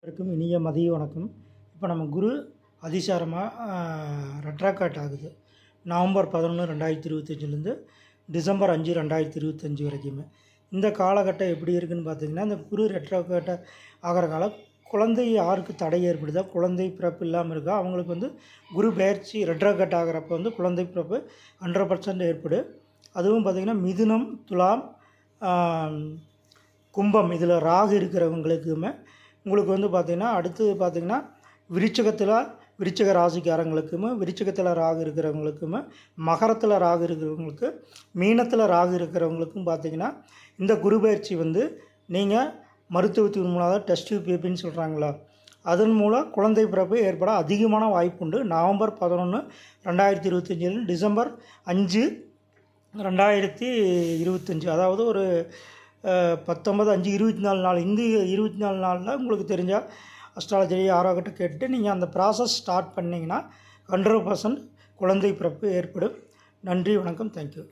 அனைவருக்கும் இனிய மதிய வணக்கம். இப்போ நம்ம குரு அதிசாரமாக ரெட்ராக்ட் ஆகுது. நவம்பர் 11, 2025லேருந்து டிசம்பர் 5, 2025 வரைக்குமே. இந்த காலகட்டம் எப்படி இருக்குதுன்னு பார்த்தீங்கன்னா, இந்த குரு ரெட்ராக்ட் ஆகிற காலம் குழந்தை யாருக்கு தடை ஏற்படுதோ, குழந்தை பிறப்பு இல்லாமல் இருக்கோ அவங்களுக்கு வந்து குரு பெயர்ச்சி ரெட்ராக்ட் ஆகிறப்ப வந்து குழந்தை பிறப்பு 100% ஏற்படும். அதுவும் பார்த்திங்கன்னா மிதுனம், துலாம், கும்பம் இதில் ராகு இருக்கிறவங்களுக்குமே உங்களுக்கு வந்து பார்த்திங்கன்னா அடுத்து பார்த்திங்கன்னா விருச்சிக ராசிக்காரங்களுக்குமே விருச்சிகத்தில் ராகு இருக்கிறவங்களுக்குமே மகரத்தில் ராகு இருக்கிறவங்களுக்கு மீனத்தில் ராகு இருக்கிறவங்களுக்கும் பார்த்திங்கன்னா இந்த குரு பயிற்சி வந்து நீங்கள் மருத்துவத்தின் மூலம் டெஸ்ட் பேபின்னு சொல்கிறாங்களா அதன் மூலம் குழந்தை பிறப்பு ஏற்பட அதிகமான வாய்ப்புண்டு. நவம்பர் 11, 2025 டிசம்பர் 5, 2025 அதாவது ஒரு 19/5/24 நாள் இந்த 24 நாளில் உங்களுக்கு தெரிஞ்சால் அஸ்ட்ராலஜி யாராகிட்ட கேட்டு நீங்கள் அந்த ப்ராசஸ் ஸ்டார்ட் பண்ணிங்கன்னா 100% குழந்தை பிறப்பு ஏற்படும். நன்றி, வணக்கம், தேங்க்யூ.